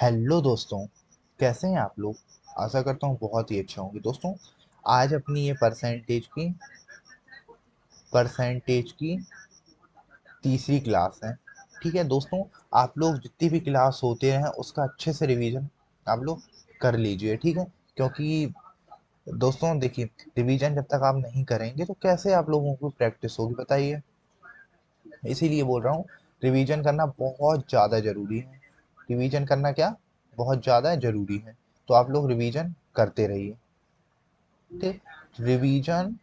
Hello दोस्तों। कैसे हैं आप लोग। आशा करता हूँ बहुत ही अच्छे होंगे दोस्तों। आज अपनी ये परसेंटेज की तीसरी क्लास है। ठीक है दोस्तों। आप लोग जितनी भी क्लास होते हैं उसका अच्छे से रिवीजन आप लोग कर लीजिए, ठीक है। क्योंकि दोस्तों देखिए, रिवीजन जब तक आप नहीं करेंगे तो कैसे आप लोगों को प्रैक्टिस होगी बताइए। इसीलिए बोल रहा हूँ, रिवीजन करना बहुत ज़्यादा ज़रूरी है। रिवीजन करना क्या, बहुत ज़्यादा ज़रूरी है। तो आप लोग रिवीजन करते रहिए, ठीक। रिवीजन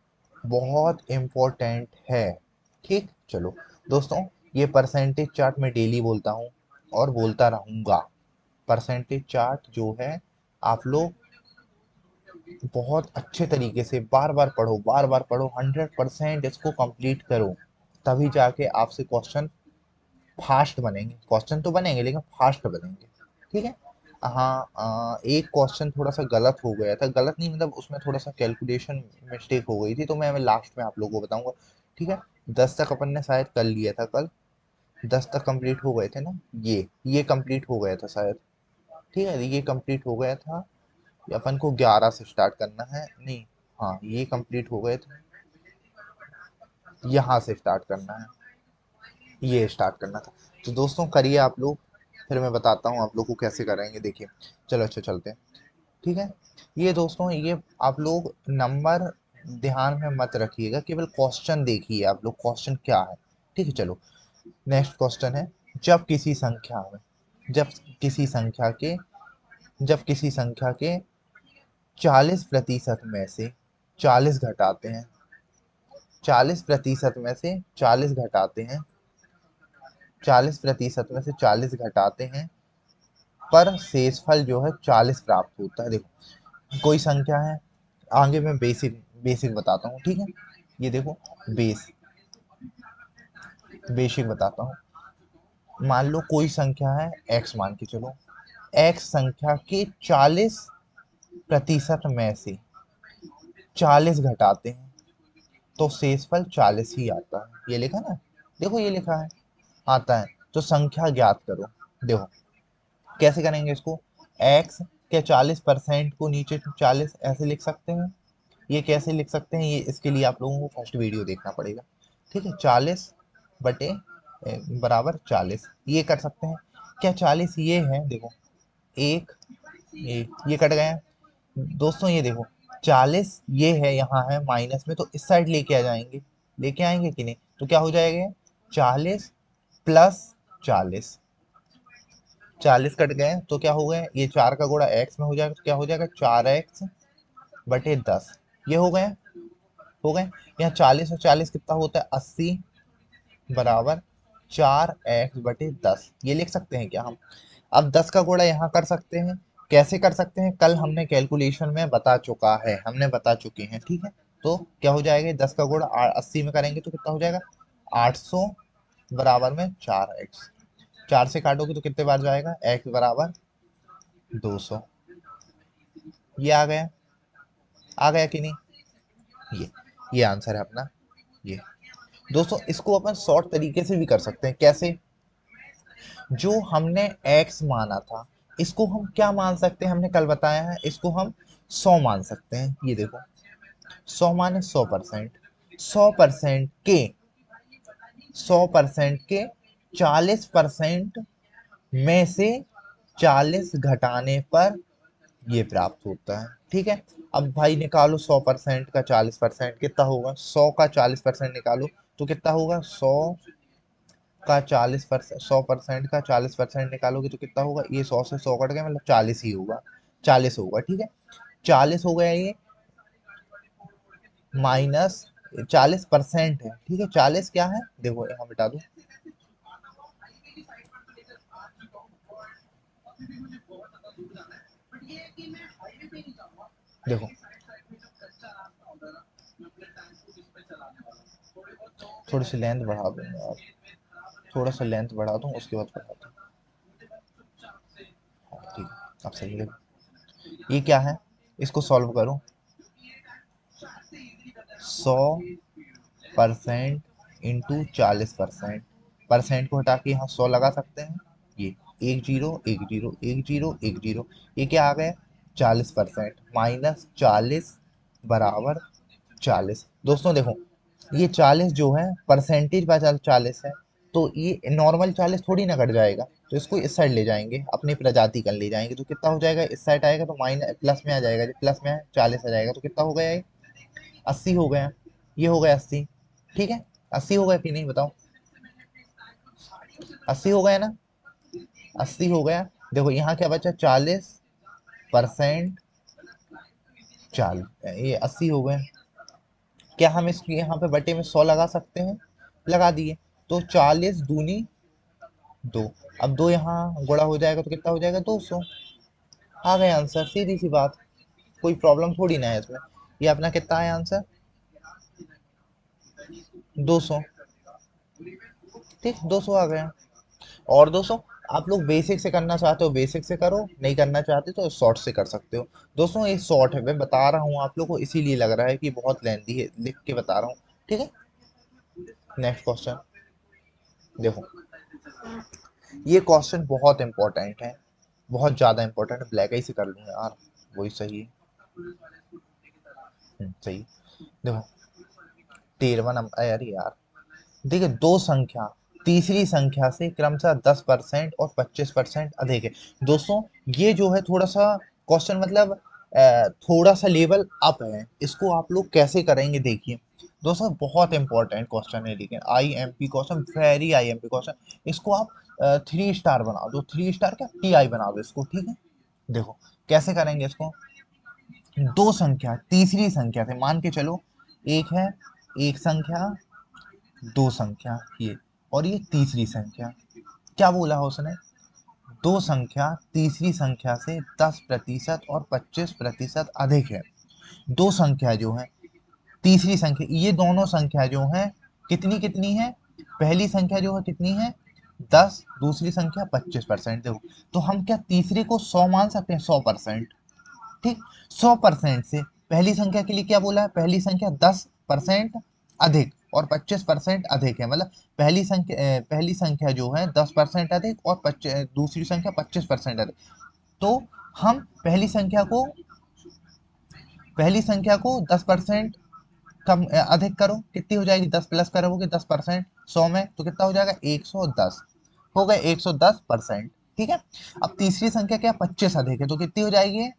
बहुत इम्पोर्टेंट है, ठीक। चलो दोस्तों, ये परसेंटेज चार्ट मैं डेली बोलता हूँ और बोलता रहूँगा। परसेंटेज चार्ट जो है, आप लोग बहुत अच्छे तरीके से बार बार पढ़ो, बार बार पढ़ो, 100% इसको कंप्लीट करो। तभी जाके आपसे क्वेश्चन फास्ट बनेंगे। क्वेश्चन तो बनेंगे लेकिन फास्ट बनेंगे, ठीक है। हाँ, एक क्वेश्चन थोड़ा सा गलत हो गया था, गलत नहीं मतलब उसमें थोड़ा सा कैलकुलेशन मिस्टेक हो गई थी, तो मैं लास्ट में आप लोगों को बताऊंगा, ठीक है। 10 तक अपन ने शायद कर लिया था कल। 10 तक कंप्लीट हो गए थे ना। ये कंप्लीट हो गया था शायद, ठीक है, ये कंप्लीट हो गया था। ये अपन को 11 से स्टार्ट करना है, नहीं, हाँ ये कंप्लीट हो गए थे। यहाँ से स्टार्ट करना है, ये स्टार्ट करना था। तो दोस्तों करिए आप लोग, फिर मैं बताता हूँ आप लोग को कैसे करेंगे, देखिए। चलो अच्छा चलते हैं, ठीक है। ये दोस्तों, ये आप लोग नंबर ध्यान में मत रखिएगा, केवल क्वेश्चन देखिए आप लोग, क्वेश्चन क्या है, ठीक है। चलो नेक्स्ट क्वेश्चन है, जब किसी संख्या में जब किसी संख्या के जब किसी संख्या के 40% में से 40 घटाते हैं, 40% में से 40 घटाते हैं, 40% में से 40 घटाते हैं, पर शेषफल जो है 40 प्राप्त होता है। देखो कोई संख्या है, आगे मैं बेसिक बेसिक बताता हूँ, ठीक है। ये देखो, बेस बेसिक बताता हूँ। मान लो कोई संख्या है, एक्स मान के चलो। एक्स संख्या के 40% में से 40 घटाते हैं तो शेषफल 40 ही आता है। ये लिखा ना, देखो ये लिखा है, आता है। तो संख्या ज्ञात करो। देखो कैसे करेंगे इसको। एक्स के 40% को नीचे 40 ऐसे लिख सकते हैं। ये कैसे लिख सकते हैं, ये इसके लिए आप लोगों को फर्स्ट वीडियो देखना पड़ेगा, ठीक है। 40 बटे बराबर 40, ये कर सकते हैं। क्या 40 ये है, देखो, एक, ये कट गए दोस्तों। ये देखो 40 ये है, यहाँ है माइनस में, तो इस साइड लेके आ जाएंगे, लेके आएंगे कि नहीं, तो क्या हो जाएगा, 40 प्लस 40। 40 कट गए तो क्या हो गए, ये 4 का गुणा एक्स में हो जाएगा, तो क्या हो जाएगा, 4x बटे 10। ये हो गए। यहाँ 40 और 40 कितना होता है, 80, बराबर 4x बटे 10। ये लिख सकते हैं क्या हम। अब 10 का गुणा यहाँ कर सकते हैं। कैसे कर सकते हैं, कल हमने कैलकुलेशन में बता चुके हैं, ठीक है। तो क्या हो जाएगा, 10 का गुणा 80 में करेंगे तो कितना हो जाएगा, 800, बराबर में 4x। 4 से काटोगे तो कितने बार जाएगा, x बराबर 200। ये आ गया कि नहीं। ये आंसर है अपना। ये दोस्तों, इसको अपन शॉर्ट तरीके से भी कर सकते हैं। कैसे, जो हमने x माना था, इसको हम क्या मान सकते हैं, हमने कल बताया है, इसको हम 100 मान सकते हैं। ये देखो, 100 माने 100%। 100% के 40% में से 40 घटाने पर ये प्राप्त होता है, ठीक है। अब भाई निकालो, 100% का 40% कितना होगा, 100 का 40% निकालो तो कितना होगा, 100% का 40% निकालोगे तो कितना होगा, ये 100 से 100 कट गया, मतलब 40 ही होगा। 40 होगा, ठीक है। 40 हो गया ये, माइनस 40% है, ठीक है। 40 क्या है, देखो यहाँ मिटा दो। देखो थोड़ी सी लेंथ बढ़ा दूँ यार, थोड़ा सा लेंथ बढ़ा दूँ उसके बाद बढ़ाता हूँ। हाँ, ठीक है, अब सही है। ये क्या है, इसको सॉल्व करो। 100% इंटू 40%, परसेंट को हटा के यहाँ 100 लगा सकते हैं। ये एक जीरो एक जीरो एक जीरो एक जीरो, ये क्या आ गया 40%, -40 बराबर 40। दोस्तों देखो, ये 40 जो है परसेंटेज बाय 40 है, तो ये नॉर्मल 40 थोड़ी ना कट जाएगा, तो इसको इस साइड ले जाएंगे, अपनी प्रजाति कर ले जाएंगे, तो कितना हो जाएगा, इस साइड आएगा तो माइनस प्लस में आ जाएगा, जब प्लस में 40 आ जाएगा तो कितना हो गया ये 80 हो गया, ये हो गया 80। ठीक है, 80 हो गया कि नहीं बताओ, 80 हो गया ना, 80 हो गया। देखो यहाँ क्या बचा, 40%, चाल ये 80 हो गए। क्या हम इसको यहाँ पे बटे में 100 लगा सकते हैं, लगा दिए, तो 40 दूनी 2, अब 2 यहाँ गुणा हो जाएगा तो कितना हो जाएगा 200, आ गया आंसर, सीधी सी बात, कोई प्रॉब्लम थोड़ी ना है इसमें। ये अपना कितना है आंसर, 200। ठीक, 200 आ गया। और 200, आप लोग बेसिक से करना चाहते हो बेसिक से करो, नहीं करना चाहते तो शॉर्ट से कर सकते हो। दोस्तों ये शॉर्ट है, मैं बता रहा हूँ आप लोग को, इसीलिए लग रहा है कि बहुत लेंथी है, लिख के बता रहा हूँ। ठीक है, नेक्स्ट क्वेश्चन देखो, ये क्वेश्चन बहुत इंपॉर्टेंट है, बहुत ज्यादा इंपॉर्टेंट है, ब्लैक आई से कर लूंगा यार, वही सही है। सही। देखो 13 नंबर, अरे यार, देखिए दो संख्या तीसरी संख्या से क्रमशः 10% और 25% अधिक है। दोस्तों ये जो है थोड़ा सा क्वेश्चन, मतलब थोड़ा सा लेवल अप है, इसको आप लोग कैसे करेंगे देखिए। दोस्तों बहुत इंपॉर्टेंट क्वेश्चन है, लेकिन IMP question, very IMP question, इसको आप 3 स्टार बना दो, 3 स्टार क्या TI बना दो इसको। ठीक है, देखो कैसे करेंगे इसको, दो संख्या तीसरी संख्या से, मान के चलो एक है, एक संख्या, दो संख्या ये, और ये तीसरी संख्या, क्या बोला उसने, दो संख्या तीसरी संख्या से 10% और 25% अधिक है। दो संख्या जो है तीसरी संख्या, ये दोनों संख्या जो है कितनी कितनी है, पहली संख्या जो है कितनी है 10, दूसरी संख्या 25%। देखो तो हम क्या तीसरे को 100 मान सकते हैं, 100%। ठीक, 100% से पहली संख्या के लिए क्या बोला है, पहली संख्या 10% अधिक और 25% अधिक है, मतलब पहली संख्या जो है 10% अधिक और दूसरी संख्या 25% अधिक। तो हम पहली संख्या को 10% कम अधिक करो, कितनी हो जाएगी, 10 प्लस करोगे 10% 100 में तो कितना हो जाएगा 110, हो गए 110%। ठीक है, अब तीसरी संख्या क्या 25 अधिक है, तो कितनी हो जाएगी,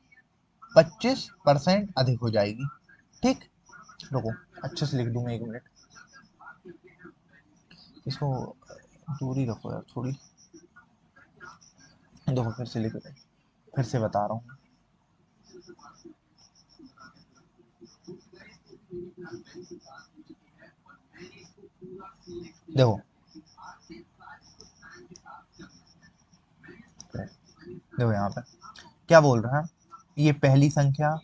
25% अधिक हो जाएगी। ठीक, रुको अच्छे से लिख दूं मैं, 1 मिनट, इसको दूरी रखो यार थोड़ी। देखो फिर से लिख रहे, फिर से बता रहा हूँ। देखो देखो यहाँ पे क्या बोल रहा है, ये पहली संख्या,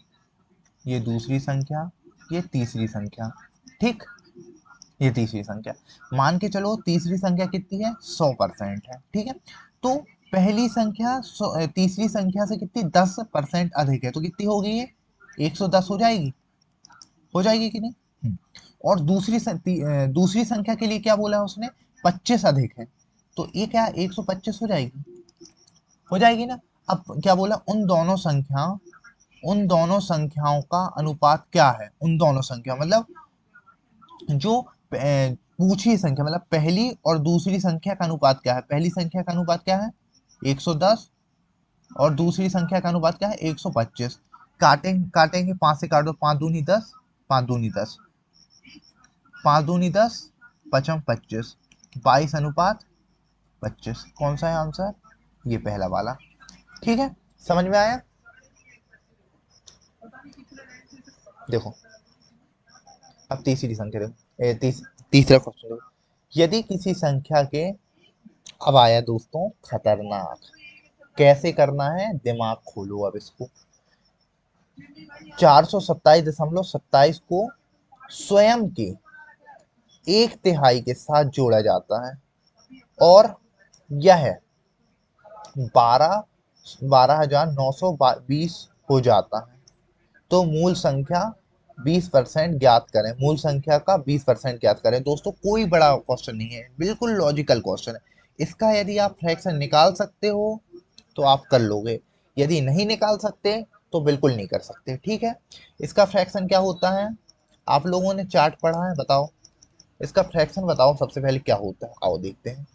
ये दूसरी संख्या, ये तीसरी संख्या। ठीक, ये तीसरी संख्या, मान के चलो तीसरी संख्या कितनी है 100% है। ठीक है, तो पहली संख्या तीसरी संख्या से कितनी 10% अधिक है, तो कितनी हो गई है 110 हो जाएगी, हो जाएगी कि नहीं। और दूसरी संख्या के लिए क्या बोला है उसने, 25 अधिक है, तो ये क्या 125 हो जाएगी, हो जाएगी ना। अब क्या बोला, उन दोनों संख्याओं का अनुपात क्या है, उन दोनों संख्या मतलब जो पूछी संख्या, मतलब पहली और दूसरी संख्या का अनुपात क्या है, पहली संख्या का अनुपात क्या है 110 और दूसरी संख्या का अनुपात क्या है 125। काटेंगे 5 से काट दो, 5 दूनी 10, 5 दूनी 10, 5 दूनी 10, 5 25, 22:25, कौन सा है आंसर, ये पहला वाला। ठीक है, समझ में आया। देखो अब तीसरी संख्या देखो, तीसरा क्वेश्चन देखो, यदि किसी संख्या के, अब आया दोस्तों खतरनाक, कैसे करना है, दिमाग खोलो अब इसको। 427.27 को स्वयं के एक तिहाई के साथ जोड़ा जाता है, और यह 12,920 हो जाता है, तो मूल संख्या 20% ज्ञात करें, मूल संख्या का 20% ज्ञात करें। दोस्तों कोई बड़ा क्वेश्चन नहीं है, बिल्कुल लॉजिकल क्वेश्चन है, इसका यदि आप फ्रैक्शन निकाल सकते हो तो आप कर लोगे, यदि नहीं निकाल सकते तो बिल्कुल नहीं कर सकते, ठीक है। इसका फ्रैक्शन क्या होता है, आप लोगों ने चार्ट पढ़ा है, बताओ इसका फ्रैक्शन बताओ सबसे पहले क्या होता है, आओ देखते हैं।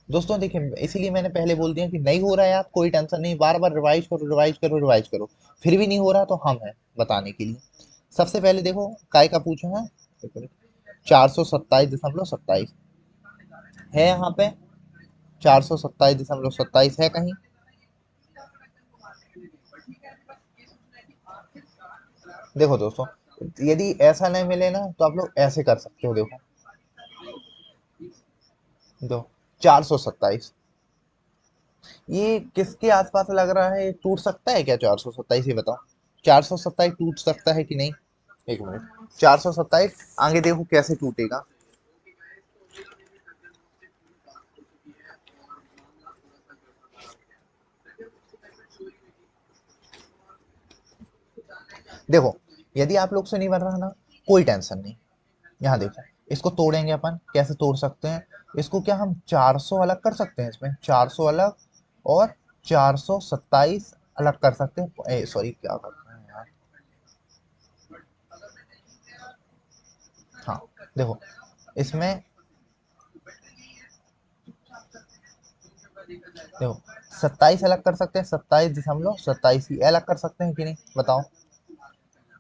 दोस्तों देखिए, इसीलिए मैंने पहले बोल दिया कि नहीं हो रहा है आप कोई टेंशन नहीं, बार बार रिवाइज करो रिवाइज करो रिवाइज करो, फिर भी नहीं हो रहा तो हम हैं बताने के लिए। सबसे पहले देखो काय का पूछा है, 427.27 है यहाँ पे, 427.27 है कहीं? देखो दोस्तों, यदि ऐसा नहीं मिले ना तो आप लोग ऐसे कर सकते हो, देखो दो 427, ये किसके आसपास लग रहा है, ये टूट सकता है क्या 427, ये बताओ, 427 टूट सकता है कि नहीं? एक मिनट, 427 आगे देखो कैसे टूटेगा। देखो, यदि आप लोग से नहीं बन रहा ना, कोई टेंशन नहीं, यहाँ देखो, इसको तोड़ेंगे अपन, कैसे तोड़ सकते हैं, इसको क्या हम 400 अलग कर सकते हैं, इसमें 400 अलग और 427 अलग कर सकते हैं, सॉरी क्या करते हैं यार, हाँ देखो इसमें, देखो 27 अलग कर सकते हैं, 27.27 ही अलग कर सकते हैं कि नहीं बताओ,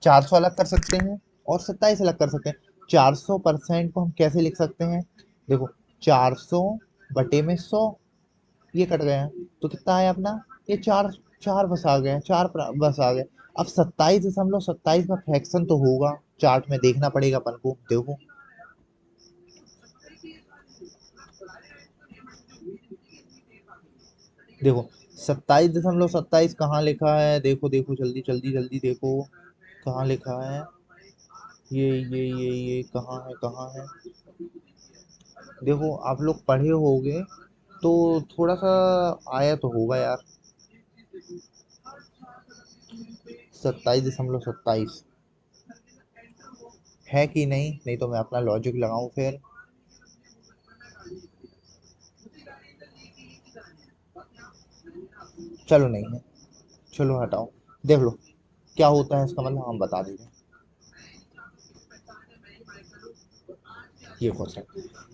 400 अलग कर सकते हैं और 27 अलग कर सकते हैं। 400% को हम कैसे लिख सकते हैं, देखो 400 बटे में 100, ये कट गया तो कितना आया अपना, ये चार, चार बस आ गया, बस आ गया। अब 27.27 का फ्रैक्शन तो होगा, चार्ट में देखना पड़ेगा अपन को, देखो देखो 27.27 कहाँ लिखा है, देखो देखो जल्दी जल्दी जल्दी देखो, कहाँ लिखा है, ये कहाँ है, कहाँ है, देखो आप लोग पढ़े होगे तो थोड़ा सा आया तो होगा यार, 27.27 है कि नहीं, नहीं तो मैं अपना लॉजिक लगाऊं फिर, चलो नहीं है, चलो हटाओ, देख लो क्या होता है इसका मतलब, हम बता देंगे ये क्वेश्चन,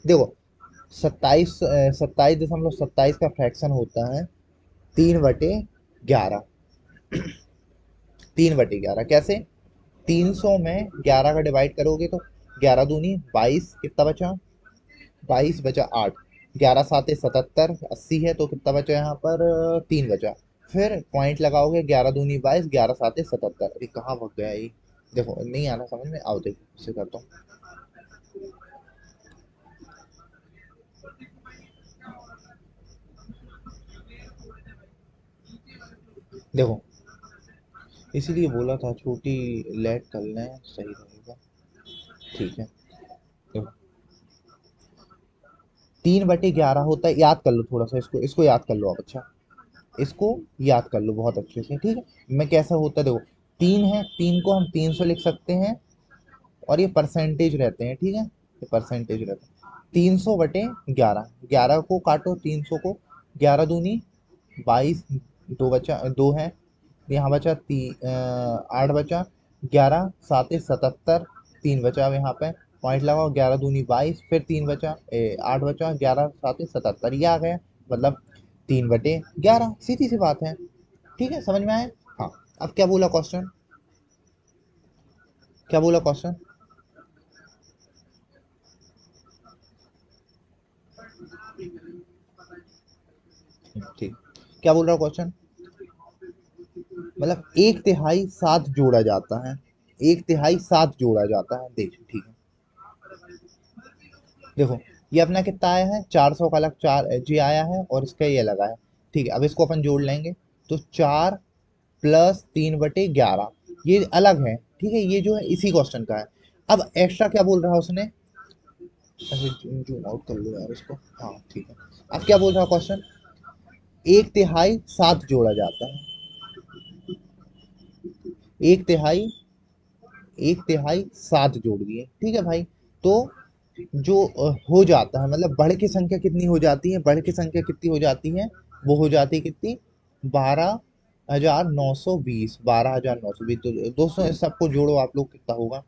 देखो 27.27 का फ्रैक्शन होता है 3/11, 3/11 कैसे, 300 में 11 का डिवाइड करोगे तो 11 दूनी 22, कितना बचा, 22 बचा 8, 11 7 77, 80 है तो कितना बचा यहाँ पर, 3 बचा, फिर पॉइंट लगाओगे, 11 दूनी 22, 11 7 77, ये कहाँ भग गया ये, देखो नहीं आना समझ में, आओ देखो इसे करता हूँ, देखो इसीलिए बोला था छोटी लेट कर लें सही रहेगा, ठीक है, देखो 3/11 होता है, याद कर लो थोड़ा सा इसको, इसको याद कर लो आप, अच्छा इसको याद कर लो बहुत अच्छे से, ठीक है, मैं कैसा होता है देखो, 3 है, 3 को हम 300 लिख सकते हैं, और ये परसेंटेज रहते हैं, ठीक है, ये परसेंटेज रहते हैं, 300/11, 11 को काटो 300 को, 11 दूनी 22, दो बचा, दो है, यहाँ बचा 8 बचा, 11 7 77, 3 बचा, अब यहाँ पे पॉइंट लगाओ, 11 दूनी 22, फिर 3 बचा, 8 बचा, 11 7 77, ये आ गया, मतलब 3/11, सीधी सी बात है, ठीक है, समझ में आया। हाँ, अब क्या बोला क्वेश्चन, क्या बोला क्वेश्चन, ठीक, क्या बोल रहा क्वेश्चन, मतलब 1/3 जोड़ा जाता है, 1/3 जोड़ा जाता है, देखो ठीक है, देखो ये अपना कितना आया है, 400 का अलग चार जी आया है और इसका ये लगा है, ठीक है, अब इसको अपन जोड़ लेंगे तो 4 + 3/11, ये अलग है, ठीक है, ये जो है इसी क्वेश्चन का है। अब एक्स्ट्रा क्या बोल रहा है उसने, ऐसे जूम आउट कर लो यार इसको, हाँ ठीक है, अब क्या बोल रहा है क्वेश्चन, 1/3 जोड़ा जाता है, 1/3 1/3 जोड़ दिए, ठीक है भाई, तो जो हो जाता है, मतलब बढ़ की संख्या कितनी हो जाती है, बढ़ की संख्या कितनी हो जाती है, वो हो जाती है कितनी, 12,920, 12,920। तो दोस्तों इस सबको जोड़ो आप लोग, कितना होगा,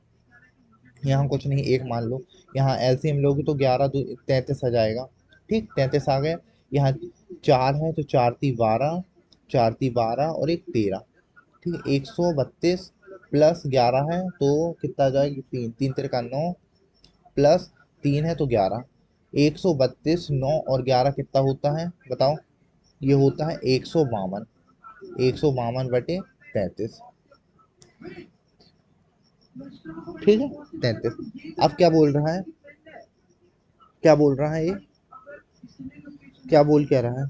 यहाँ कुछ नहीं, एक मान लो, यहाँ एलसीएम लोगे तो 11 2 33 आ जाएगा। ठीक, 33 आ गया। यहाँ चार है तो चार ती 12, चार ती 12 और एक 13। ठीक है, 132 प्लस 11 है तो कितना आ जाएगा, तीन, तीन तेरे का 9, प्लस 3 है तो 11। 132, 9 और 11 कितना होता है बताओ, ये होता है 152। 152/33। ठीक है, 33। अब क्या बोल रहा है, क्या बोल रहा है ये, क्या बोल क्या रहा है,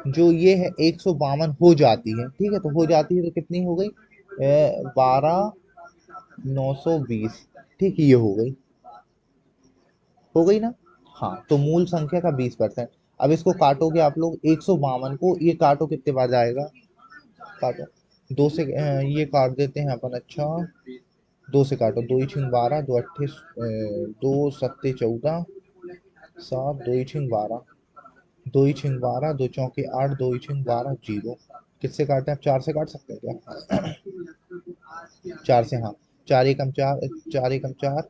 जो ये है 152 हो जाती है। ठीक है, तो हो जाती है तो कितनी हो गई, 12,920। ठीक, ये हो गई ना। हाँ, तो मूल संख्या का 20%। अब इसको काटोगे आप लोग, 152 को ये काटो, कितने बार जाएगा, काटो, दो से ये काट देते हैं अपन, अच्छा, दो से काटो, दो ही छिंग 12, दो अट्ठे, दो सत्ते 14, सात, दो ही छिंग 12, दो ही छिंग 12, दो चौके 8, दो ही छिंग 12, जीरो। किससे काटते हैं आप, चार से काट सकते हैं क्या, चार से, हाँ, चार एकम चार, चार एकम चार,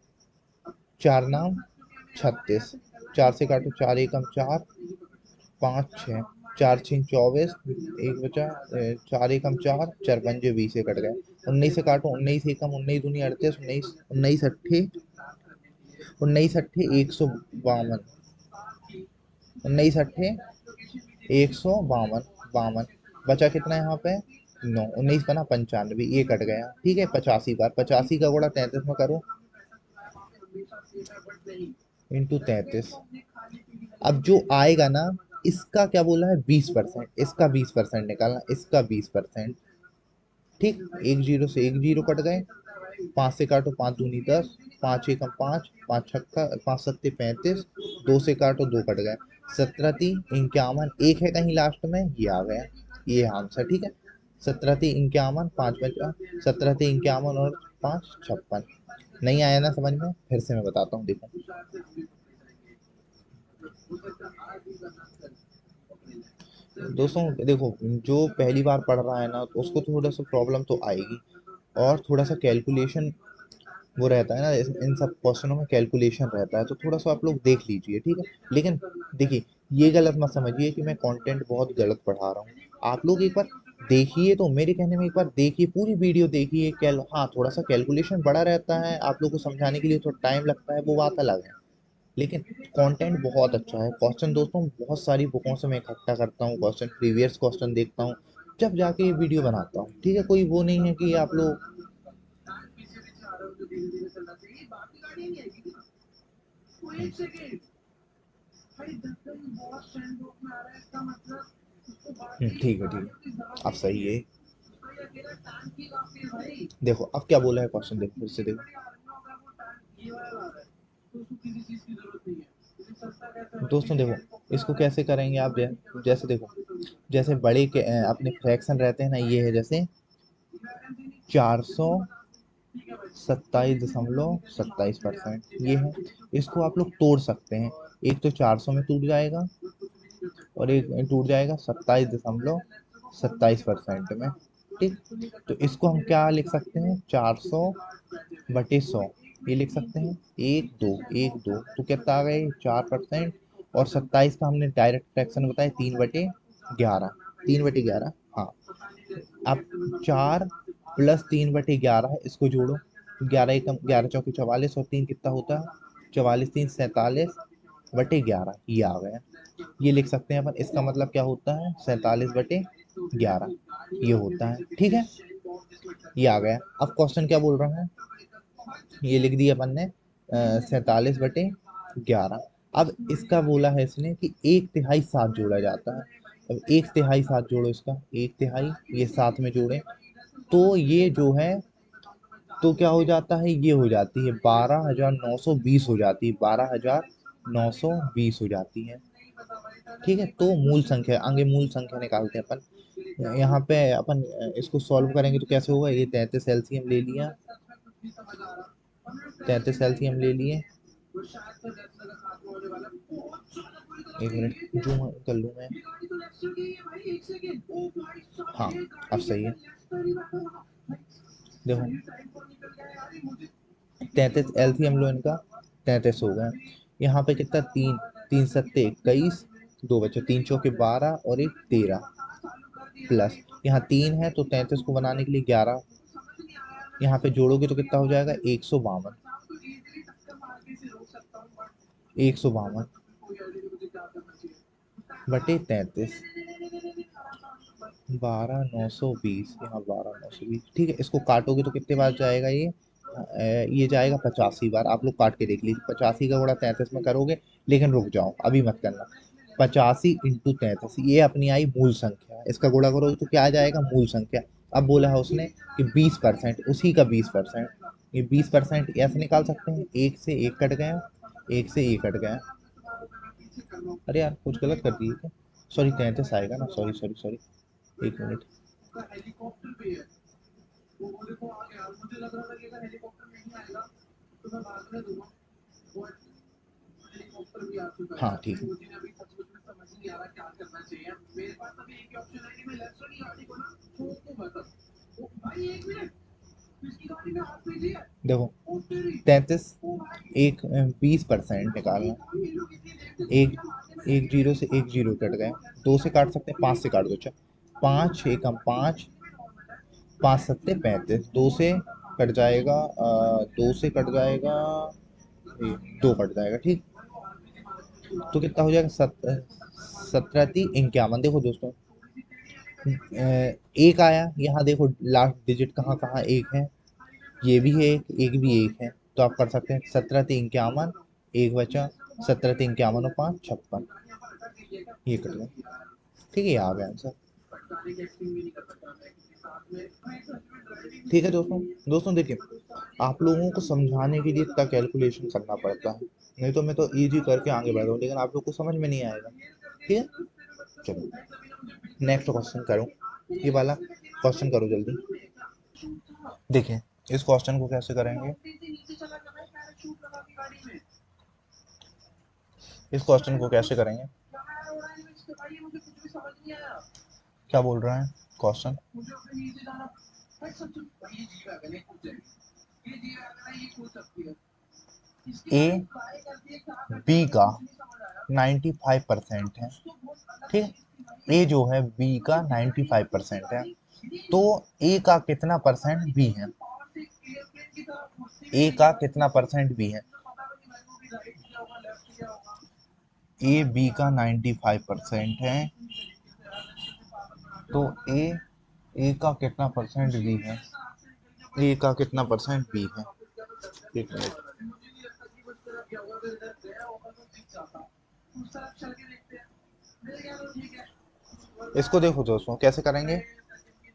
चार नाम 36, चार से काटो, चार एकम चार, पाँच छः, चार छिंग 24, एक बचा, चार एकम चार, चार पंजे 20 से कट गए। 19 से काटो, 19 एकम 19 दूनी 38, 19, 19 अट्ठे, 19 अट्ठे 152, 19 अट्ठे 152, बावन, बचा कितना यहाँ पे, 9, 19 बना 95, ये कट गया। ठीक है, 85 बार, 85 का गुणा 33 में करो, इंटू 33। अब जो आएगा ना, इसका क्या बोला है, 20%, इसका 20% निकालना, इसका 20%। ठीक, एक जीरो से एक जीरो कट गए, पाँच से काटो, पाँच दूनी 10, पाँच एकम पाँच, पाँच छक्का, पाँच सत्ते 35, दो से काटो, दो कट गए, 17 3 51, एक है कहीं लास्ट में, ये आ गया, ये आंसर। ठीक है, 17 3 51, पाँच बचा, 17 3 51 और पाँच 56। नहीं आया ना समझ में, फिर से मैं बताता हूँ, देखो दोस्तों, देखो, जो पहली बार पढ़ रहा है ना, तो उसको थोड़ा सा प्रॉब्लम तो आएगी, और थोड़ा सा कैलकुलेशन वो रहता है ना, इन सब क्वेश्चनों में कैलकुलेशन रहता है, तो थोड़ा सा आप लोग देख लीजिए। ठीक है, लेकिन देखिए, ये गलत मत समझिए कि मैं कंटेंट बहुत गलत पढ़ा रहा हूँ। आप लोग एक बार देखिए, तो मेरे कहने में एक बार देखिए, पूरी वीडियो देखिए, कैल हाँ, थोड़ा सा कैलकुलेशन बड़ा रहता है, आप लोग को समझाने के लिए थोड़ा टाइम लगता है, वो बात अलग है, लेकिन कंटेंट बहुत अच्छा है। क्वेश्चन दोस्तों बहुत सारी बुकों से मैं इकट्ठा करता हूँ क्वेश्चन, प्रीवियस क्वेश्चन देखता हूँ, जब जाके ये वीडियो बनाता हूँ। ठीक है, कोई वो नहीं है कि आप लोग, ठीक है, ठीक है, अब सही है। देखो अब क्या बोला है क्वेश्चन, देखो फिर से देखो, दोस्तों देखो, इसको कैसे करेंगे आप, जैसे देखो, जैसे बड़े के अपने फ्रैक्शन रहते हैं ना, ये है जैसे 427.27%, ये है। इसको आप लोग तोड़ सकते हैं, एक तो 400 में टूट जाएगा, और एक टूट जाएगा 27.27% में। ठीक, तो इसको हम क्या लिख सकते हैं, 400/100, ये लिख सकते हैं, एक दो, एक दो, तो कितना आ गए, 4%। और 27 का हमने डायरेक्ट फ्रैक्शन बताया, 3/11, 3/11, हाँ। अब 4 प्लस 3/11 है, इसको जोड़ो, 11 एकम 11 चौके 44, और तीन कितना होता है, 44 3 47/11, ये आ गया। ये लिख सकते हैं अपन, इसका मतलब क्या होता है, 47/11, ये होता है। ठीक है, ये आ गया। अब क्वेश्चन क्या बोल रहा है, ये लिख दिया अपन ने, 47/11। अब इसका बोला है इसने कि एक तिहाई साथ जोड़ा जाता है। अब एक तिहाई साथ जोड़ो, इसका एक तिहाई, ये साथ में जोड़े, तो ये जो है, तो क्या हो जाता है, ये हो जाती है 12,920 हो जाती है, 12,920 हो जाती है। ठीक है, तो मूल संख्या, आगे मूल संख्या निकालते हैं अपन, यहाँ पे अपन इसको सॉल्व करेंगे तो कैसे होगा, ये 33 एलसीएम ले लिया, 33 एलसीएम ले लिए। एक मिनट जूम कर लूँ मैं। हाँ अब सही है। देखो 33 एलसीएम लो इनका, 33 हो गए। यहाँ पे कितना, तीन, तीन सत्ते 21, दो बचे, तीन चौके 12 और एक 13, प्लस यहाँ तीन है तो 33 को बनाने के लिए 11, यहाँ पे जोड़ोगे तो कितना हो जाएगा, 152, 152 बटे 33, 12,920, यहाँ 12,920, ठीक है। इसको काटोगे तो कितने बार जाएगा ये, ये जाएगा 85 बार। आप लोग काट के देख लीजिए, 85 का गुणा 33 में करोगे, लेकिन रुक जाओ अभी मत करना। 85 × 33 ये अपनी आई मूल संख्या, इसका गुणा करोगे तो क्या आ जाएगा, मूल संख्या। अब बोला है उसने कि 20%, उसी का 20%, ये 20% ऐसे निकाल सकते हैं, एक से एक कट गया, एक से एक कट गया। अरे यार कुछ गलत कर दिए क्या, सॉरी 33 आएगा ना, सॉरी सॉरी सॉरी, एक मिनट। हाँ ठीक है। देखो 33, एक 20% निकालना, एक, एक जीरो से एक जीरो कट गए, दो से काट सकते हैं, पाँच से काट दो, अच्छा पाँच एकम पाँच, पाँच सत्ते 35, दो से कट जाएगा, दो से कट जाएगा, दो कट जाएगा, ठीक। तो कितना हो जाएगा, 17×3 = 51। देखो दोस्तों एक आया, यहाँ देखो लास्ट डिजिट कहाँ कहाँ एक है, ये भी है एक भी एक है, तो आप कर सकते हैं 17×3 = 51, एक बचा, 17×3 = 5 = 56, ये कर लें, ठीक है, ये आ गया आंसर। ठीक है दोस्तों, दोस्तों देखिए आप लोगों को समझाने के लिए इतना कैलकुलेशन करना पड़ता है, नहीं तो मैं तो इजी करके आगे बढ़ रहा हूँ, लेकिन आप लोग को समझ में नहीं आएगा, ठीक है। चलो नेक्स्ट क्वेश्चन करो, ये वाला क्वेश्चन करो जल्दी। देखिए इस क्वेश्चन को कैसे करेंगे, इस क्वेश्चन को कैसे करेंगे, क्या बोल रहा है क्वेश्चन, ए बी का 95% है, ठीक, ए जो है बी का 95% है, तो ए का कितना परसेंट बी है, ए का कितना परसेंट बी है, ए बी का 95% है, तो ए का कितना परसेंट बी है, ए का कितना परसेंट बी है, एक मिनट। इसको देखो दोस्तों कैसे करेंगे,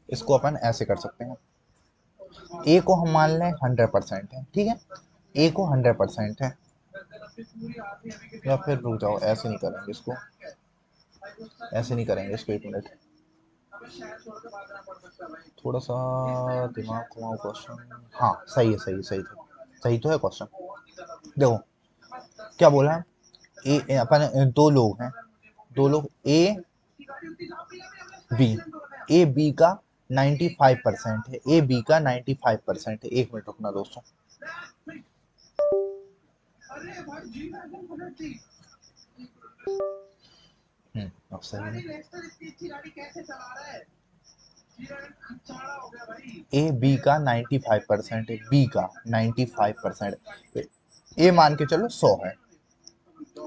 इसको अपन ऐसे कर सकते हैं, ए को हम मान लें 100% है, ठीक है, ए को 100% है, या फिर रुक जाओ ऐसे नहीं करेंगे इसको, ऐसे नहीं करेंगे इसको, एक मिनट, थोड़ा सा दिमाग घुमाओ क्वेश्चन, हाँ सही है, सही सही था, सही तो है क्वेश्चन। देखो क्या बोला है, अपन दो लोग हैं, दो लोग ए बी, ए बी का 95% है, ए बी का 95% है, एक मिनट रुकना दोस्तों। अब सही है, ए बी का 95% है, बी का 95%, ए मान के चलो 100 है,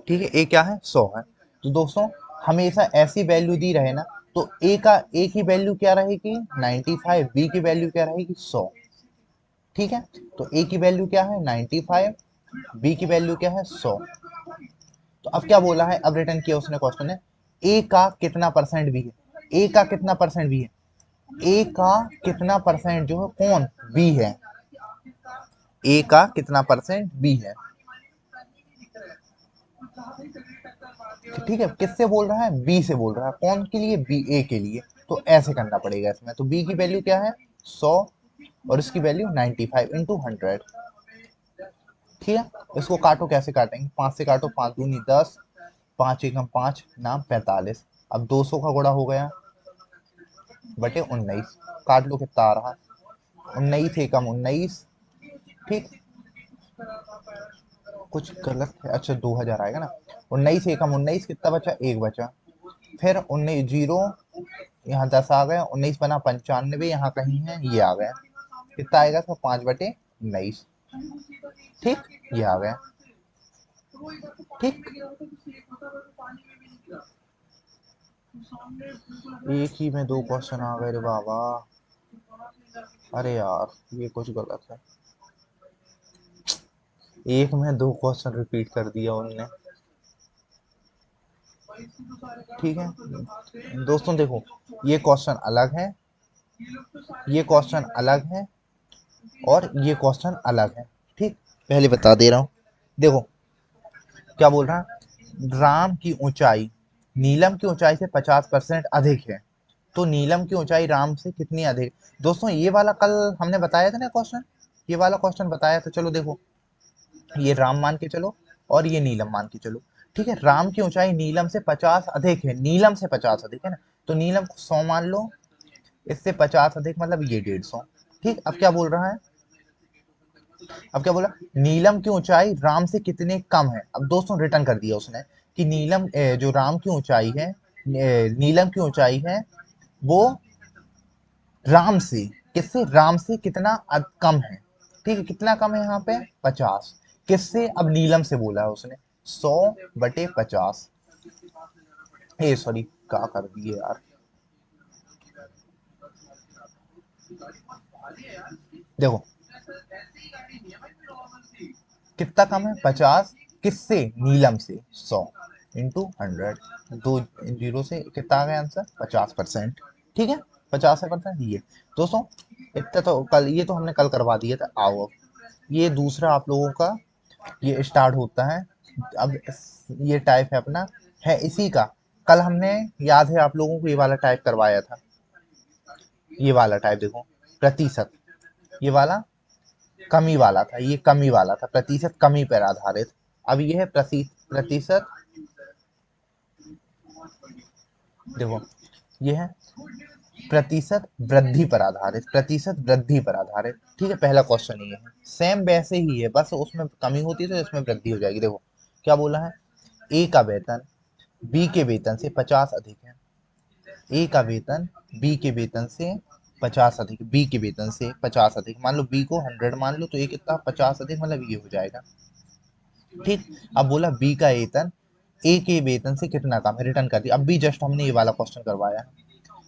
ठीक है, ए क्या है 100 है, तो दोस्तों हमेशा ऐसी वैल्यू दी रहे ना, तो ए की वैल्यू क्या रहेगी 95, बी की वैल्यू क्या रहेगी 100, ठीक है, तो ए की वैल्यू क्या है 95, बी की वैल्यू क्या है 100, तो अब क्या बोला है, अब रिटर्न किया उसने क्वेश्चन ने, ए का कितना परसेंट भी है, ए का कितना परसेंट भी है, ए का कितना परसेंट जो है कौन बी है, ए का कितना परसेंट बी है, ठीक है, किससे बोल रहा है, बी से बोल रहा है, कौन के लिए, बी, ए के लिए, तो ऐसे करना पड़ेगा इसमें, तो बी की वैल्यू क्या है 100 और इसकी वैल्यू 95 × 100, ठीक है, इसको काटो, कैसे काटेंगे, 5 से काटो, 5 दूनी 10, 5 एकम 5 नाम 45। अब 200 का गुणा हो गया बटे 19, काट लो कितना आ रहा, 19 एकम 19। ठीक, कुछ गलत है, अच्छा 2000 आएगा ना। 19 एकम 19, कितना बचा, एक बचा। फिर 19 जीरो, यहाँ 10 आ गया, 19 बना 95, यहाँ कहीं है, ये आ गया। कितना आएगा, तो 5/19। ठीक, ये आ गया। ठीक, एक ही में दो क्वेश्चन आ गए रे बाबा। अरे यार, ये कुछ गलत है, एक में दो क्वेश्चन रिपीट कर दिया उनने। ठीक है दोस्तों, देखो ये क्वेश्चन अलग है, ये क्वेश्चन अलग है, और ये क्वेश्चन अलग है। ठीक, पहले बता दे रहा हूँ। देखो क्या बोल रहा है, राम की ऊंचाई नीलम की ऊंचाई से 50% अधिक है, तो नीलम की ऊंचाई राम से कितनी अधिक। दोस्तों ये वाला कल हमने बताया था ना क्वेश्चन, ये वाला क्वेश्चन बताया था। चलो देखो, ये राम मान के चलो और ये नीलम मान के चलो। ठीक है, राम की ऊंचाई नीलम से 50 अधिक है, नीलम से 50 अधिक है ना, तो नीलम को 100 मान लो, इससे 50 अधिक मतलब ये 150। ठीक, अब क्या बोल रहा है, अब क्या बोला, नीलम की ऊंचाई राम से कितने कम है। अब दोस्तों रिटर्न कर दिया उसने कि नीलम जो राम की ऊंचाई है, नीलम की ऊंचाई है वो राम से, किससे, राम से कितना कम है। ठीक है, कितना कम है यहाँ पे, 50। किससे, अब नीलम से बोला है उसने, 100/50। ए सॉरी, क्या कर दिए यार। देखो कितना कम है, 50, किससे, नीलम से, 100 × 100, दो जीरो से कितना आ गया आंसर, 50%। ठीक है, 50%। ये दोस्तों इतना तो कल, ये तो हमने कल करवा दिया था। आओ अब ये दूसरा आप लोगों का ये स्टार्ट होता है। अब ये टाइप है अपना, है इसी का, कल हमने, याद है आप लोगों को, ये वाला टाइप करवाया था। ये वाला टाइप देखो, प्रतिशत, ये वाला कमी वाला था, ये कमी वाला था, प्रतिशत कमी पर आधारित। अब ये है प्रतिशत, देखो ये है प्रतिशत वृद्धि पर आधारित, प्रतिशत वृद्धि पर आधारित। ठीक है, पहला क्वेश्चन ये है, सेम वैसे ही है, बस उसमें कमी होती है तो इसमें वृद्धि हो जाएगी। देखो क्या बोला है, ए का वेतन बी के वेतन से 50 अधिक है। ए का वेतन बी के वेतन से 50 अधिक, बी के वेतन से 50 अधिक, मान लो बी को 100 मान लो, तो ए कितना, 50 अधिक मतलब ये हो जाएगा। ठीक, अब बोला बी का वेतन ए के वेतन से कितना कम है, रिटर्न कर दिया। अब भी जस्ट हमने ये वाला क्वेश्चन करवाया है,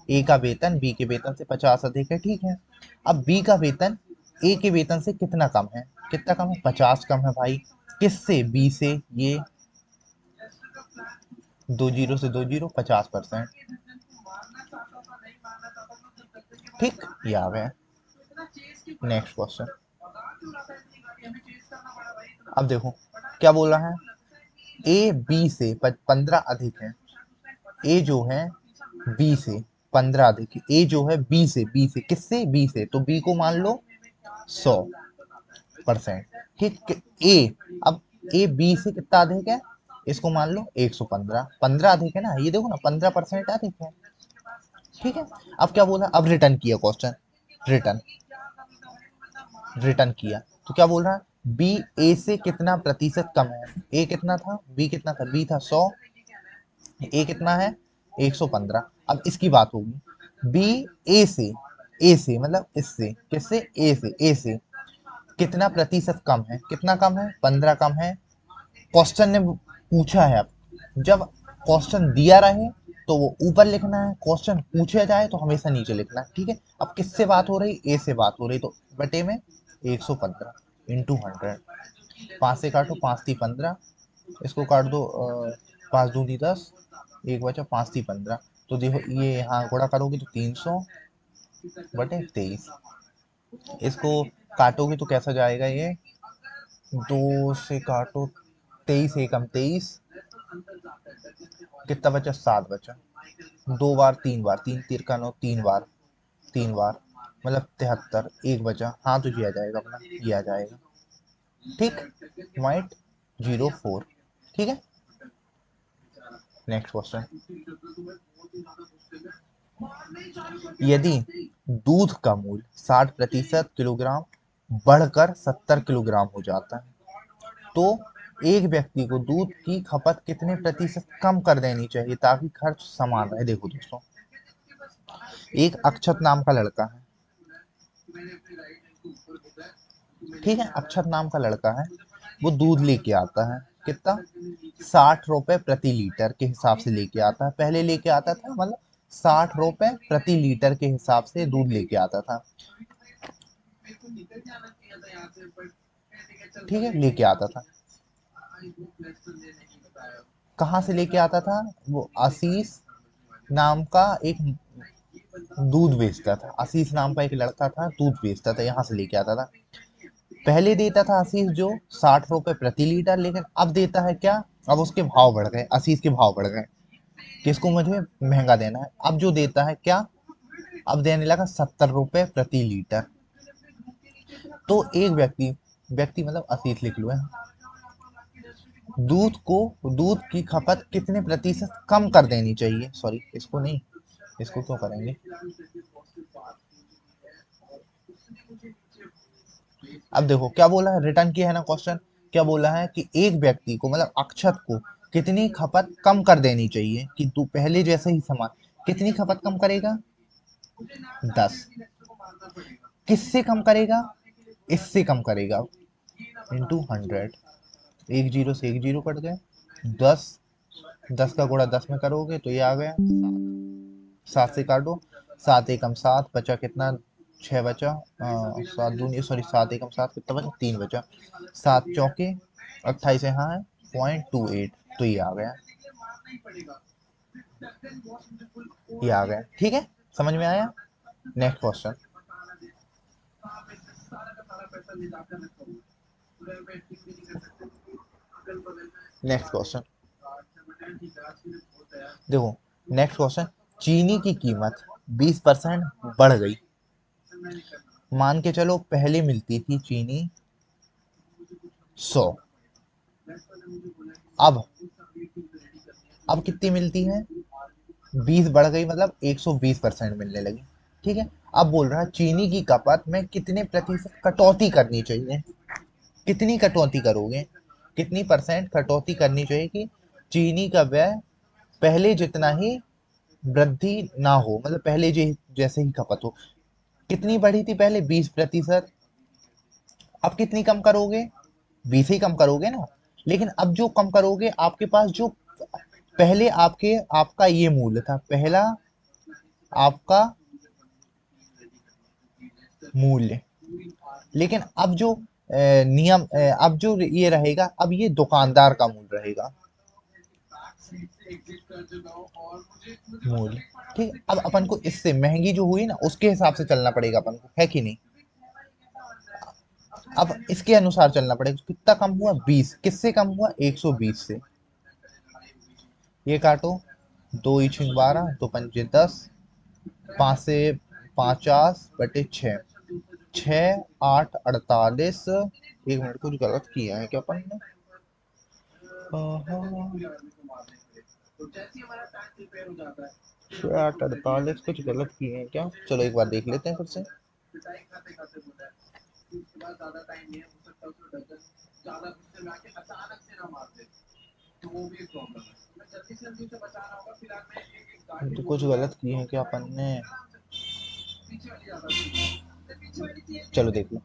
ए का वेतन बी के वेतन से 50 अधिक है। ठीक है, अब बी का वेतन ए के वेतन से कितना कम है, कितना कम है, 50 कम है भाई। किससे, बी से, ये दो जीरो से दो जीरो, 50%। ठीक, ये आ गया। नेक्स्ट क्वेश्चन, अब देखो क्या बोला है, ए बी से 15 अधिक है। ए जो है बी से 15 अधिक है, ए जो है बी से किससे, बी से, तो बी को मान लो 100%। ठीक, ए, अब ए बी से कितना अधिक है, इसको मान लो 115, 15 अधिक है ना, ये देखो ना 15% अधिक है। ठीक है, अब क्या बोला, अब रिटर्न किया क्वेश्चन, रिटर्न, रिटर्न किया, तो क्या बोल रहा है, बी ए से कितना प्रतिशत कम है। ए कितना था, बी कितना था, बी था 100, ए कितना है 115। अब इसकी बात होगी, बी ए से, ए से मतलब इससे, किससे, ए से कितना प्रतिशत कम है, कितना कम है, 15 कम है। क्वेश्चन ने पूछा है, अब जब क्वेश्चन दिया रहे तो वो ऊपर लिखना है, क्वेश्चन पूछा जाए तो हमेशा नीचे लिखना है। ठीक है, अब किससे बात हो रही, ए से बात हो रही, तो बटे में 115 × 100, 5 से काटो, 5 × 15, इसको काट दो, 5 × 2 = 10, एक बचा, 5 × 3 = 15, तो देखो ये यहाँ गुणा करोगे तो 300/23, इसको काटोगे तो कैसा जाएगा ये, 2 से काटो, 23 एकम 23, कितना बचा, 7 बचा, 2 बार 3 बार, 3 × 3 = 9, 3 बार, 3 बार मतलब 73, एक बचा, हाँ तो ये आ जाएगा अपना, ये आ जाएगा। ठीक, 0.04। ठीक है, नेक्स्ट क्वेश्चन। यदि दूध का मूल्य 60% किलोग्राम बढ़कर 70 किलोग्राम हो जाता है, तो एक व्यक्ति को दूध की खपत कितने प्रतिशत कम कर देनी चाहिए ताकि खर्च समान रहे। देखो दोस्तों, एक अक्षत नाम का लड़का है, ठीक है, अक्षत नाम का लड़का है, वो दूध लेके आता है, कितना, 60 रुपए प्रति लीटर के हिसाब से लेके आता है। पहले लेके आता था मतलब 60 रुपए प्रति लीटर के हिसाब से दूध लेके आता था, ठीक है, लेके आता था। कहाँ से लेके आता था? वो आशीष नाम का एक दूध बेचता था, आशीष नाम का एक लड़का था, दूध बेचता था, यहाँ से लेके आता था। पहले देता था आशीष जो 60 रुपए प्रति लीटर, लेकिन अब देता है क्या, अब उसके भाव बढ़ गए, आशीष के भाव बढ़ गए, किसको, मुझे महंगा देना है। अब जो देता है क्या, अब देने लगा 70 रुपए प्रति लीटर। तो एक व्यक्ति, व्यक्ति मतलब आशीष लिख लो है, दूध की खपत कितने प्रतिशत कम कर देनी चाहिए, सॉरी इसको नहीं, इसको क्यों करेंगे। अब देखो क्या बोला है, रिटर्न किया है ना क्वेश्चन, क्या बोला है कि एक व्यक्ति को मतलब अक्षत को कितनी खपत कम कर देनी चाहिए, कि तू पहले जैसे ही सामान, कितनी खपत कम करेगा, 10। किससे कम करेगा, इससे कम करेगा, इंटू 100। एक जीरो से एक जीरो कट गए, 10, 10 का गुणा 10 में करोगे तो ये आ गया 7 से काटो, 7 एकम 7 बचा कितना, 6 बचा, 7 दूनी सॉरी 7 एकम 7 कितना बचा, 3 बचा, 7 चौके 28 यहाँ है 0.28, तो ये आ गया, ये आ गया, ठीक है, समझ में आया। Next question. नेक्स्ट क्वेश्चन देखो, नेक्स्ट क्वेश्चन, चीनी की कीमत 20% बढ़ गई, मान के चलो पहले मिलती थी चीनी 100, अब कितनी मिलती है, 20 बढ़ गई मतलब 120% मिलने लगी, ठीक है। अब बोल रहा है चीनी की खपत में कितने प्रतिशत कटौती करनी चाहिए, कितनी कटौती करोगे, कितनी परसेंट कटौती करनी चाहिए कि चीनी का व्यय पहले जितना ही वृद्धि ना हो, मतलब पहले जैसे ही खपत हो। कितनी बढ़ी थी पहले, 20%, अब कितनी कम करोगे, 20 ही कम करोगे ना, लेकिन अब जो कम करोगे आपके पास जो पहले आपका ये मूल्य था, पहला आपका मूल्य, लेकिन अब जो नियम अब जो ये रहेगा, अब ये दुकानदार का मूल्य रहेगा, मूल्य, ठीक है। अब अपन को इससे महंगी जो हुई ना उसके हिसाब से चलना पड़ेगा अपन को, है कि नहीं। अब इसके अनुसार चलना पड़ेगा, कितना कम हुआ, 20, किससे कम हुआ, 120 से। ये काटो, 2 × 12, 2 × 5 = 10, 5 से 50/6, 6 8 48, एक मिनट कुछ गलत किया है क्या अपन ने, 6 8 48 कुछ गलत किए हैं क्या, चलो एक बार देख लेते हैं फिर से। तो कुछ गलत किए हैं क्या अपन ने, चलो देख लो।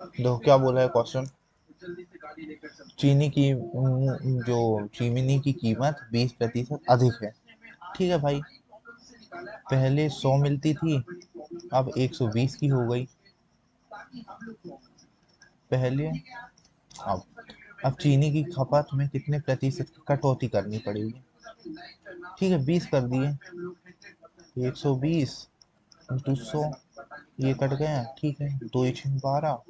देखो क्या बोला है क्वेश्चन, चीनी की जो चीनी की कीमत 20% अधिक है, ठीक है भाई, पहले 100 मिलती थी, अब 120 की हो गई, पहले, अब अब चीनी की खपत में कितने प्रतिशत की कटौती करनी पड़ेगी, ठीक है, 20 कर दिए, 120 इंटू 100, ये कट गया, ठीक है, 2 × 12,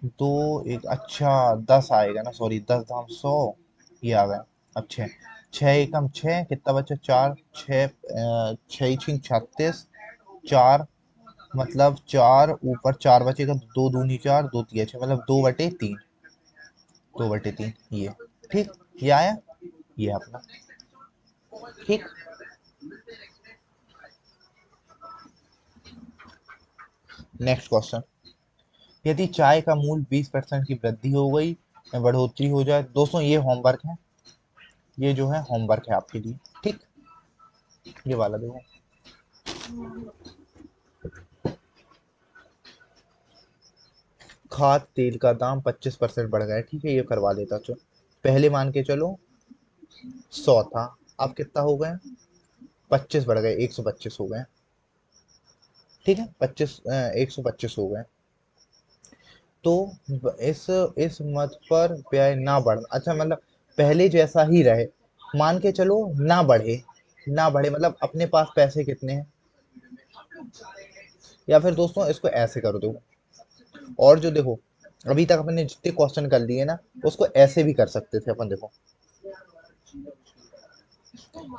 दो एक, अच्छा 10 आएगा ना, सॉरी 10 धाम 100, ये आ गया। अब 6, 6 एकम 6 कितना बचा, 4, 6 6 × 36, 4 मतलब चार ऊपर चार बचेगा, दो दूनी चार, दो तिया छः, मतलब 2/3, 2/3 ये। ठीक, ये आया, ये अपना। ठीक। नेक्स्ट क्वेश्चन, यदि चाय का मूल्य 20% की वृद्धि हो गई या बढ़ोतरी हो जाए, दोस्तों ये होमवर्क है, ये जो है होमवर्क है आपके लिए। ठीक, ये वाला देखो, खाद तेल का दाम 25% बढ़ गया है, ठीक है, ये करवा लेता चलो। पहले मान के चलो 100 था, अब कितना हो गए, 25 बढ़ गए, 125 हो गए। ठीक है, 125 हो गए। तो इस मत पर व्यय ना बढ़, अच्छा मतलब पहले जैसा ही रहे, मान के चलो ना बढ़े, ना बढ़े मतलब अपने पास पैसे कितने हैं, या फिर दोस्तों इसको ऐसे कर दो, और जो देखो अभी तक अपने जितने क्वेश्चन कर लिए ना, उसको ऐसे भी कर सकते थे अपन, देखो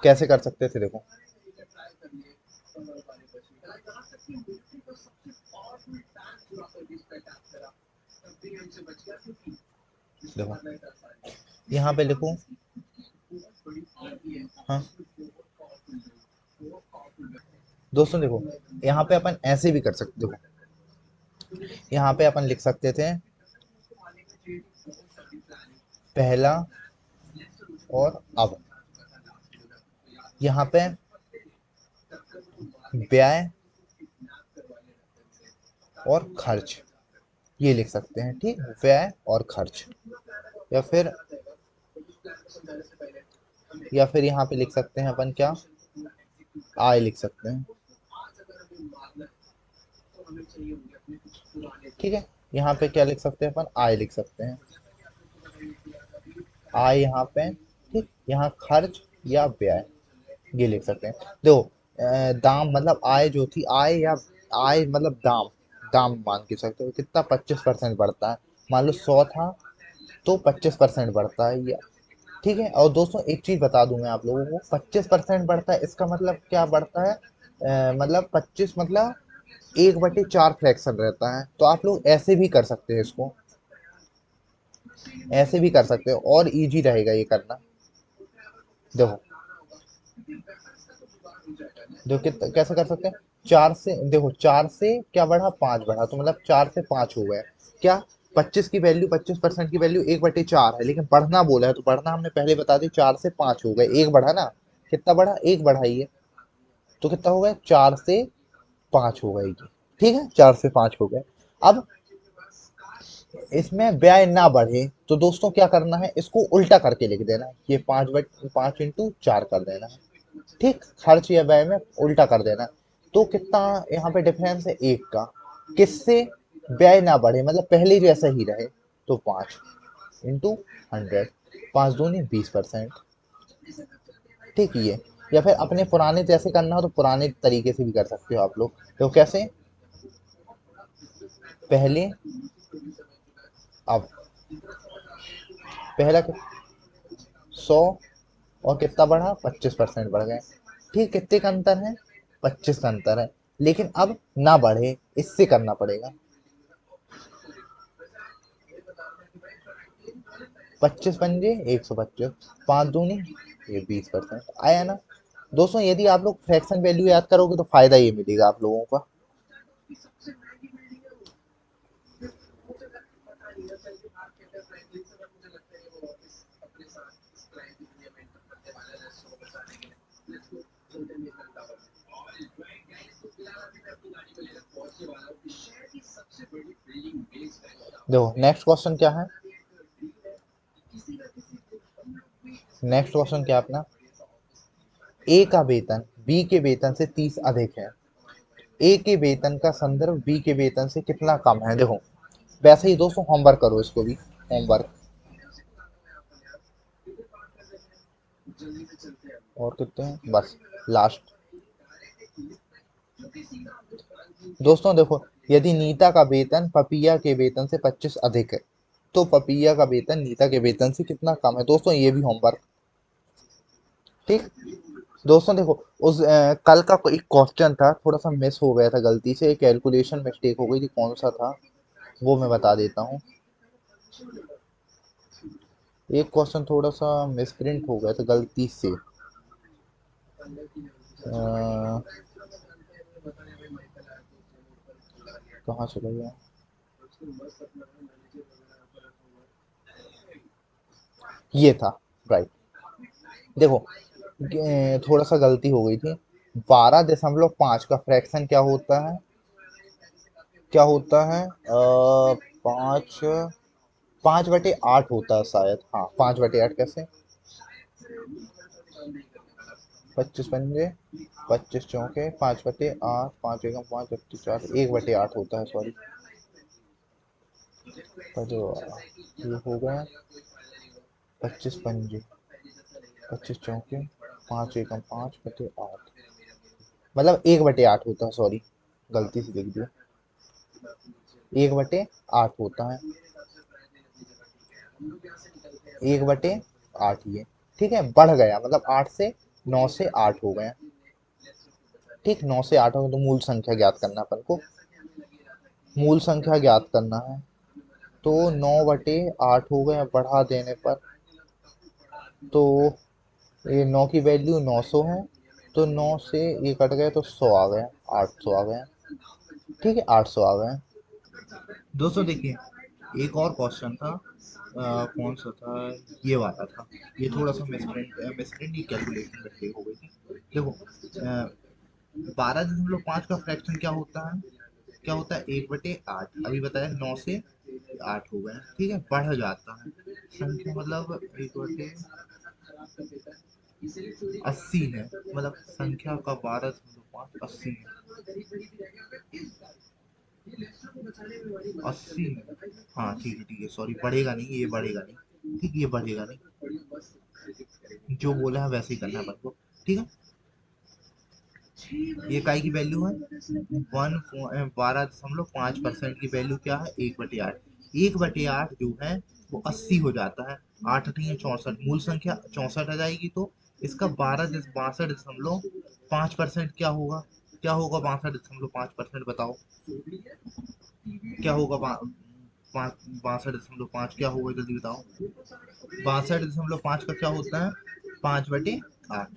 कैसे कर सकते थे, देखो देखो यहाँ पे लिखो, हाँ दोस्तों देखो, यहाँ पे अपन ऐसे भी कर सकते, देखो यहाँ पे अपन लिख सकते थे पहला और अब, यहाँ पे व्यय और खर्च, ये लिख सकते हैं, ठीक, व्यय और खर्च, या फिर यहाँ पे लिख सकते हैं अपन क्या, आय लिख सकते हैं। ठीक है, यहाँ पे क्या लिख सकते हैं अपन, आय लिख सकते हैं, आय यहाँ पे, ठीक, यहाँ खर्च या व्यय, ये लिख सकते हैं। देखो दाम मतलब आय जो थी, आय या आय मतलब दाम, दाम मान के सकते हो कितना, 25% बढ़ता है, मान लो 100 था तो 25% बढ़ता है ये। ठीक है, और दोस्तों एक चीज बता दूं मैं आप लोगों को, 25% बढ़ता है इसका मतलब क्या बढ़ता है, मतलब 25 मतलब 1/4 फ्रैक्शन रहता है, तो आप लोग ऐसे भी कर सकते हैं इसको, ऐसे भी कर सकते हो और इजी रहेगा ये करना। देखो, देखो कितना कैसे कर सकते हैं, चार से देखो, चार से क्या बढ़ा, पांच बढ़ा, तो मतलब 4 से 5 हो गए, क्या 25 की वैल्यू, 25% की वैल्यू 1/4 है, लेकिन बढ़ना बोला है तो बढ़ना हमने पहले बता दी, 4 से 5 हो गए, एक बढ़ा ना, कितना बढ़ा, एक बढ़ा ही है, तो कितना हो गया, 4 से 5 हो गए ये। ठीक है, 4 से 5 हो गए। अब इसमें ब्याज ना बढ़े तो दोस्तों क्या करना है, इसको उल्टा करके लिख देना है, ये 5/5 × 4 कर देना है, ठीक, खर्च या व्यय में उल्टा कर देना है। तो कितना यहाँ पे डिफरेंस है, एक का, किससे, व्यय ना बढ़े मतलब पहले जैसा ही रहे, तो 5 × 100, 5 दूनी 20%। ठीक, ये, या फिर अपने पुराने जैसे करना हो तो पुराने तरीके से भी कर सकते हो आप लोग, तो कैसे, पहले अब, पहला 100 और कितना बढ़ा, 25% बढ़ गए। ठीक, कितने का अंतर है, 25 का अंतर है, लेकिन अब ना बढ़े, इससे करना पड़ेगा, 25 पंजे 125, 5 दूनी ये 20%, आया ना। दोस्तों यदि आप लोग फ्रैक्शन वैल्यू याद करोगे तो फायदा ये मिलेगा आप लोगों का। देखो नेक्स्ट क्वेश्चन क्या है, नेक्स्ट क्वेश्चन क्या है अपना, ए का वेतन बी के वेतन से 30 अधिक है, ए के वेतन का संदर्भ बी के वेतन से कितना कम है, देखो वैसे ही दोस्तों होमवर्क करो इसको भी, होमवर्क, और कितने हैं बस, लास्ट। दोस्तों देखो, यदि नीता का वेतन पपिया के वेतन से 25 अधिक है, तो पपिया का वेतन नीता के वेतन से कितना कम है, दोस्तों ये भी होमवर्क। ठीक, दोस्तों देखो, उस कल का कोई क्वेश्चन था, थोड़ा सा मिस हो गया था, गलती से कैलकुलेशन मिस्टेक हो गई थी, कौन सा था वो मैं बता देता हूँ। एक क्वेश्चन थोड़ा सा मिसप्रिंट हो गया था गलती से। कहाँ चला गया? ये था, राइट। देखो, थोड़ा सा गलती हो गई थी। 12.5 का फ्रैक्शन क्या होता है? क्या होता है? 5, 5/8 होता है शायद। हाँ, 5/8 कैसे? 25 पंजे, 25 चौके, 5/8, 5 एकम 5, 4, 1/8 होता है, सॉरी। तो जो ये हो गया 25 पंजे, 25 चौके, 5 एकम 5/8, मतलब 1/8 होता है, सॉरी, गलती से लिख दिया। 1/8 होता है। 1/8 ये। ठीक है, बढ़ गया मतलब 9 से 8 हो गए। ठीक, 9 से 8 हो गए, तो मूल संख्या ज्ञात करना अपन को। मूल संख्या ज्ञात करना है, तो 9/8 हो गया बढ़ा देने पर। तो ये 9 की वैल्यू 900 है, तो 9 से ये कट गए तो 100 आ गया, 800 आ गया। ठीक है, 800 आ गए। दोस्तों देखिए, एक और क्वेश्चन था, कौन सा था? ये वाला था। ये थोड़ा सा मिसप्रिंट ही, कैलकुलेशन मिस्टेक हो गई थी। देखो, 12.5 का फ्रैक्शन क्या होता है? क्या होता है? 1/8। अभी बताया, 9 से 8 हो गए। ठीक है, बढ़ जाता है संख्या, मतलब 1/80 है, मतलब संख्या का 12.5 80 है। 80 है। हाँ ठीक है, ठीक है, सॉरी, बढ़ेगा नहीं, ये बढ़ेगा नहीं। ठीक, ये बढ़ेगा नहीं, जो बोला है वैसे ही करना है अपन को। ठीक है, ये काई की वैल्यू है 12.5% की वैल्यू क्या है? 1/8। 1/8 जो है वो 80 हो जाता है। 8 नहीं है 64, मूल संख्या 64 आ जाएगी, तो इसका 62.5% क्या होगा? क्या होगा 62.5%? बताओ क्या होगा? 62.5 क्या होगा, जल्दी बताओ। 62.5 का क्या होता है? 5/8।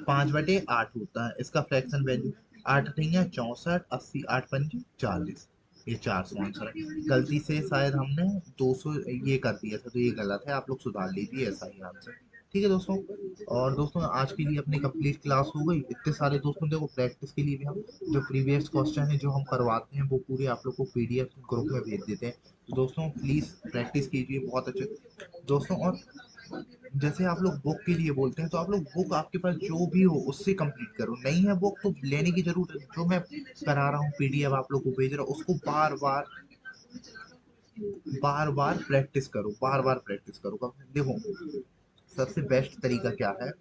5/8 होता है इसका फ्रैक्शन वैल्यू। 8 नहीं है 64, 80, 8 पंजे 40। ये 400 आंसर है। गलती से शायद हमने 200 ये कर दिया था, तो ये गलत है, आप लोग सुधार लीजिए, ऐसा ही आंसर। ठीक है दोस्तों। और दोस्तों, आज के लिए अपनी कंप्लीट क्लास हो गई। इतने सारे दोस्तों, देखो, प्रैक्टिस के लिए भी हम जो प्रीवियस क्वेश्चन है जो हम करवाते हैं वो पूरे आप लोग को पीडीएफ ग्रुप में भेज देते हैं। तो दोस्तों प्लीज प्रैक्टिस कीजिए बहुत अच्छे दोस्तों। और जैसे आप लोग बुक के लिए बोलते हैं, तो आप लोग बुक आपके पास जो भी हो उससे कंप्लीट करो। नहीं है बुक तो लेने की जरूरत है। जो मैं करा रहा हूँ पीडीएफ आप लोग को भेज रहा हूँ, उसको बार बार प्रैक्टिस करो, बार बार प्रैक्टिस करो। देखो, सबसे बेस्ट तरीका क्या है?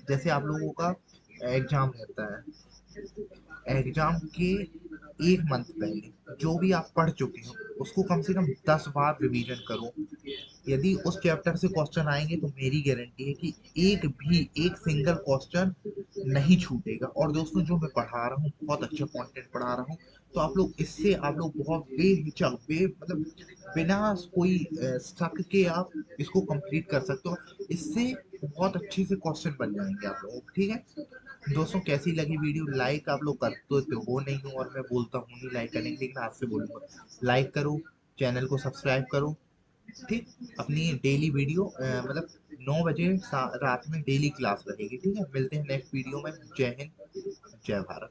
जैसे आप लोगों का एग्जाम रहता है, एग्जाम के 1 मंथ पहले जो भी आप पढ़ चुके हो उसको कम से कम 10 बार रिवीजन करो। यदि उस चैप्टर से क्वेश्चन आएंगे तो मेरी गारंटी है कि एक सिंगल क्वेश्चन नहीं छूटेगा। और दोस्तों, जो मैं पढ़ा रहा हूँ बहुत अच्छा कंटेंट पढ़ा रहा हूँ, तो आप लोग इससे आप लोग बहुत बेहिचक मतलब बिना कोई शक के आप इसको कंप्लीट कर सकते हो। इससे बहुत अच्छे से क्वेश्चन बन जाएंगे आप लोगों को। ठीक है दोस्तों, कैसी लगी वीडियो? लाइक आप लोग करते तो वो नहीं हूँ, और मैं बोलता हूँ नहीं लाइक करने के लिए, मैं आपसे बोलूंगा लाइक करो, चैनल को सब्सक्राइब करो। ठीक, अपनी डेली वीडियो मतलब 9 बजे रात में डेली क्लास रहेगी। ठीक है, मिलते हैं नेक्स्ट वीडियो में। जय हिंद, जय भारत।